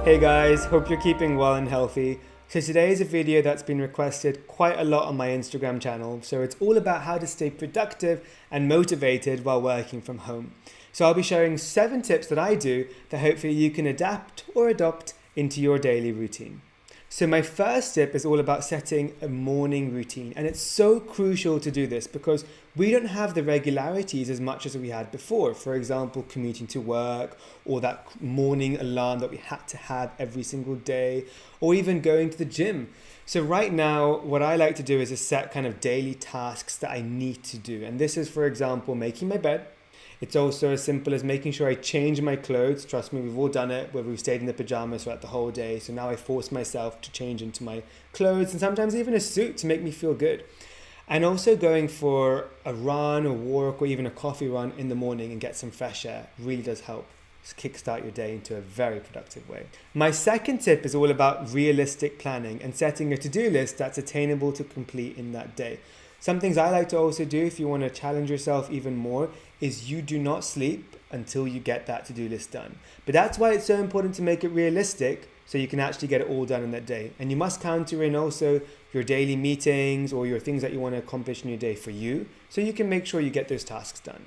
Hey guys, hope you're keeping well and healthy. So today is a video that's been requested quite a lot on my Instagram channel. So it's all about how to stay productive and motivated while working from home. So I'll be sharing 7 tips that I do that hopefully you can adapt or adopt into your daily routine. So my first tip is all about setting a morning routine, and it's so crucial to do this because we don't have the regularities as much as we had before. For example, commuting to work, or that morning alarm that we had to have every single day, or even going to the gym. So right now, what I like to do is set kind of daily tasks that I need to do. And this is, for example, making my bed. It's also as simple as making sure I change my clothes. Trust me, we've all done it, where we've stayed in the pajamas throughout the whole day. So now I force myself to change into my clothes and sometimes even a suit to make me feel good. And also going for a run, a walk, or even a coffee run in the morning and get some fresh air really does help kickstart your day into a very productive way. My second tip is all about realistic planning and setting a to-do list that's attainable to complete in that day. Some things I like to also do if you want to challenge yourself even more is you do not sleep until you get that to-do list done. But that's why it's so important to make it realistic so you can actually get it all done in that day. And you must counter in also your daily meetings or your things that you want to accomplish in your day for you so you can make sure you get those tasks done.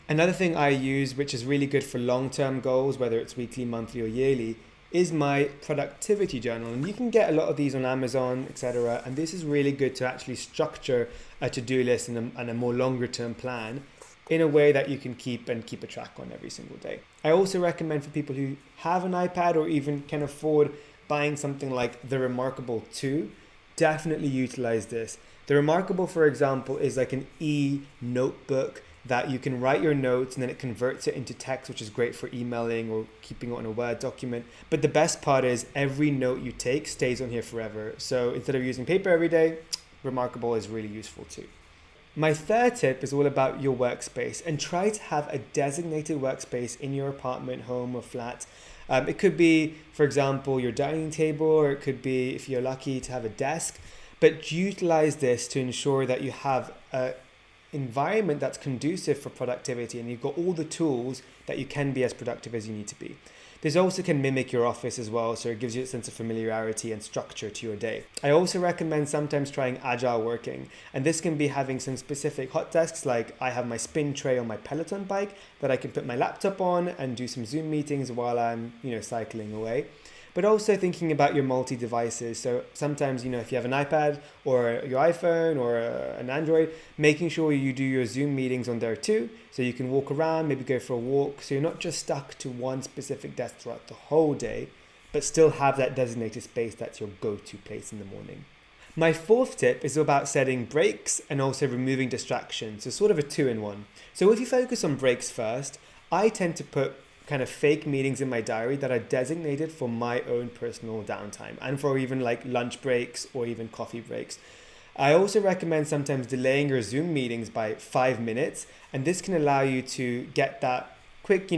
Another thing I use, which is really good for long-term goals, whether it's weekly, monthly, or yearly, is my productivity journal. And you can get a lot of these on Amazon, etc. And this is really good to actually structure a to-do list and a more longer-term plan in a way that you can keep a track on every single day. I also recommend for people who have an iPad or even can afford buying something like The Remarkable 2, definitely utilize this. The Remarkable, for example, is like an e-notebook that you can write your notes and then it converts it into text, which is great for emailing or keeping it on a Word document. But the best part is every note you take stays on here forever. So instead of using paper every day, Remarkable is really useful too. My third tip is all about your workspace, and try to have a designated workspace in your apartment, home, or flat. It could be, for example, your dining table, or it could be, if you're lucky, to have a desk. But utilize this to ensure that you have a environment that's conducive for productivity and you've got all the tools that you can be as productive as you need to be. This also can mimic your office as well, so it gives you a sense of familiarity and structure to your day. I also recommend sometimes trying agile working, and this can be having some specific hot desks, like I have my spin tray on my Peloton bike that I can put my laptop on and do some Zoom meetings while I'm, cycling away. But also thinking about your multi-devices. So sometimes, if you have an iPad or your iPhone or an Android, making sure you do your Zoom meetings on there too, so you can walk around, maybe go for a walk, so you're not just stuck to one specific desk throughout the whole day, but still have that designated space that's your go-to place in the morning. My fourth tip is about setting breaks and also removing distractions, so sort of a 2-in-1. So if you focus on breaks first, I tend to put kind of fake meetings in my diary that are designated for my own personal downtime and for even like lunch breaks or even coffee breaks. I also recommend sometimes delaying your Zoom meetings by 5 minutes, and this can allow you to get that quick,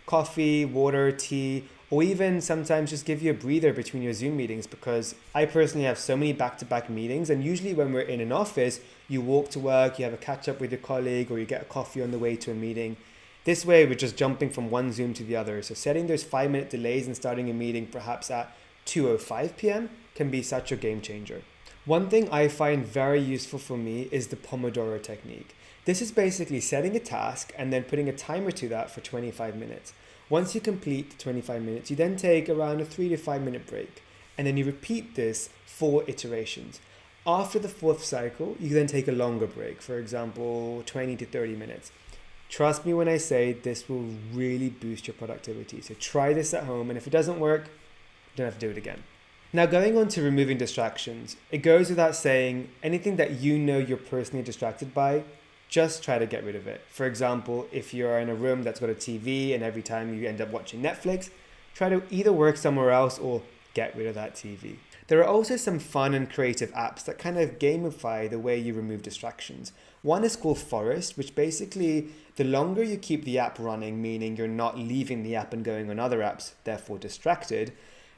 coffee, water, tea, or even sometimes just give you a breather between your Zoom meetings, because I personally have so many back-to-back meetings, and usually when we're in an office, you walk to work, you have a catch up with your colleague, or you get a coffee on the way to a meeting. This way, we're just jumping from one Zoom to the other. So setting those 5-minute delays and starting a meeting perhaps at 2:05 p.m. can be such a game changer. One thing I find very useful for me is the Pomodoro technique. This is basically setting a task and then putting a timer to that for 25 minutes. Once you complete the 25 minutes, you then take around a 3 to 5 minute break. And then you repeat this 4 iterations. After the 4th cycle, you then take a longer break, for example, 20 to 30 minutes. Trust me when I say this will really boost your productivity. So try this at home, and if it doesn't work, you don't have to do it again. Now, going on to removing distractions, it goes without saying, anything that you're personally distracted by, just try to get rid of it. For example, if you're in a room that's got a TV and every time you end up watching Netflix, try to either work somewhere else or get rid of that TV. There are also some fun and creative apps that kind of gamify the way you remove distractions. One is called Forest, which basically, the longer you keep the app running, meaning you're not leaving the app and going on other apps, therefore distracted,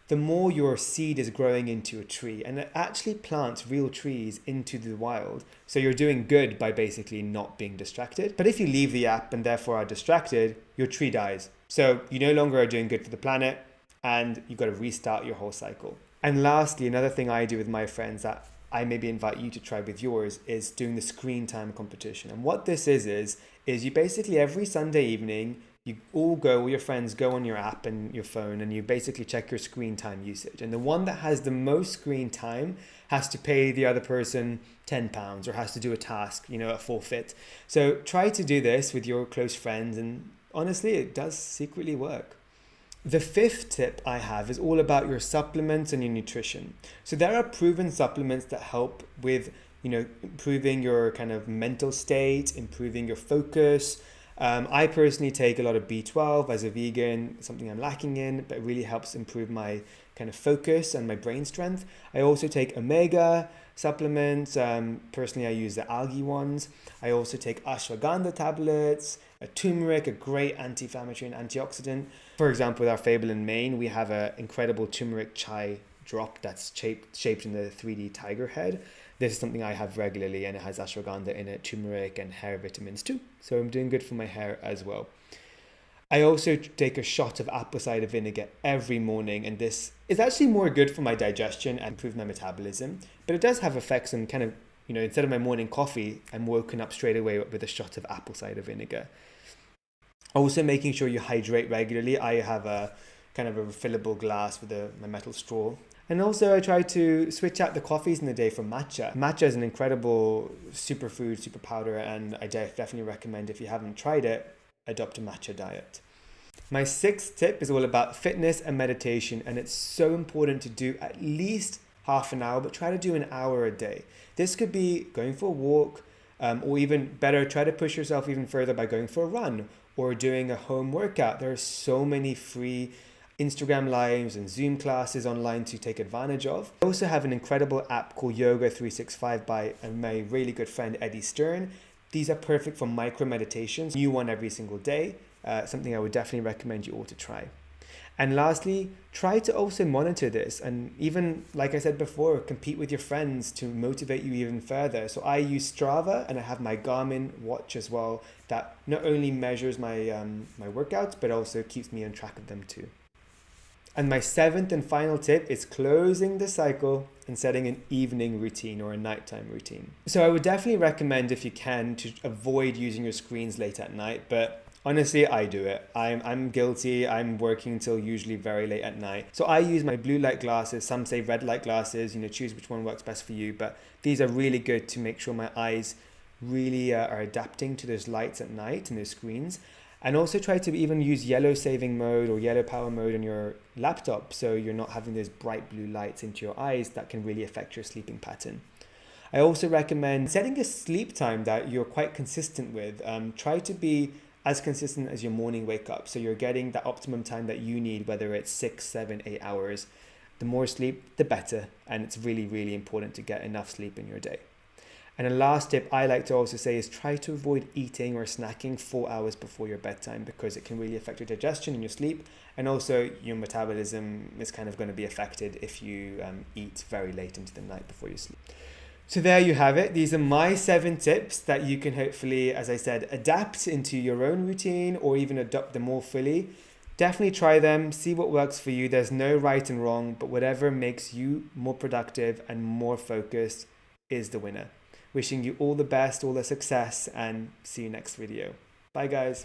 the more your seed is growing into a tree, and it actually plants real trees into the wild. So you're doing good by basically not being distracted. But if you leave the app and therefore are distracted, your tree dies. So you no longer are doing good for the planet, and you've got to restart your whole cycle. And lastly, another thing I do with my friends that I maybe invite you to try with yours is doing the screen time competition. And what this is you basically every Sunday evening, you all your friends go on your app and your phone, and you basically check your screen time usage. And the one that has the most screen time has to pay the other person £10 or has to do a task, a forfeit. So try to do this with your close friends, and honestly, it does secretly work. The fifth tip I have is all about your supplements and your nutrition. So there are proven supplements that help with, improving your kind of mental state, improving your focus. I personally take a lot of B12 as a vegan, something I'm lacking in, but it really helps improve my kind of focus and my brain strength. I also take omega supplements. Personally, I use the algae ones. I also take ashwagandha tablets, a turmeric, a great anti-inflammatory and antioxidant. For example, with our Fable in Maine, we have an incredible turmeric chai drop that's shaped in the 3D tiger head. This is something I have regularly, and it has ashwagandha in it, turmeric, and hair vitamins too. So I'm doing good for my hair as well. I also take a shot of apple cider vinegar every morning, and this is actually more good for my digestion and improve my metabolism. But it does have effects on kind of, instead of my morning coffee, I'm woken up straight away with a shot of apple cider vinegar. Also making sure you hydrate regularly. I have a kind of a refillable glass with my metal straw. And also I try to switch out the coffees in the day for matcha. Matcha is an incredible superfood, super powder, and I definitely recommend, if you haven't tried it, adopt a matcha diet. My sixth tip is all about fitness and meditation, and it's so important to do at least half an hour, but try to do an hour a day. This could be going for a walk, or even better, try to push yourself even further by going for a run or doing a home workout. There are so many free Instagram lives and Zoom classes online to take advantage of. I also have an incredible app called Yoga 365 by my really good friend Eddie Stern. These are perfect for micro meditations, new one every single day. Something I would definitely recommend you all to try. And lastly, try to also monitor this, and even, like I said before, compete with your friends to motivate you even further. So I use Strava, and I have my Garmin watch as well that not only measures my workouts, but also keeps me on track of them too. And my seventh and final tip is closing the cycle and setting an evening routine or a nighttime routine. So I would definitely recommend, if you can, to avoid using your screens late at night, but honestly, I do it. I'm guilty. I'm working until usually very late at night. So I use my blue light glasses. Some say red light glasses, choose which one works best for you. But these are really good to make sure my eyes really are adapting to those lights at night and those screens. And also try to even use yellow saving mode or yellow power mode on your laptop, so you're not having those bright blue lights into your eyes that can really affect your sleeping pattern. I also recommend setting a sleep time that you're quite consistent with. Try to be as consistent as your morning wake up, so you're getting the optimum time that you need, whether it's 6, 7, 8 hours. The more sleep, the better, and it's really, really important to get enough sleep in your day. And a last tip I like to also say is try to avoid eating or snacking 4 hours before your bedtime, because it can really affect your digestion and your sleep, and also your metabolism is kind of going to be affected if you eat very late into the night before you sleep. So there you have it. These are my 7 tips that you can hopefully, as I said, adapt into your own routine or even adopt them more fully. Definitely try them, see what works for you. There's no right and wrong, but whatever makes you more productive and more focused is the winner. Wishing you all the best, all the success, and see you next video. Bye guys.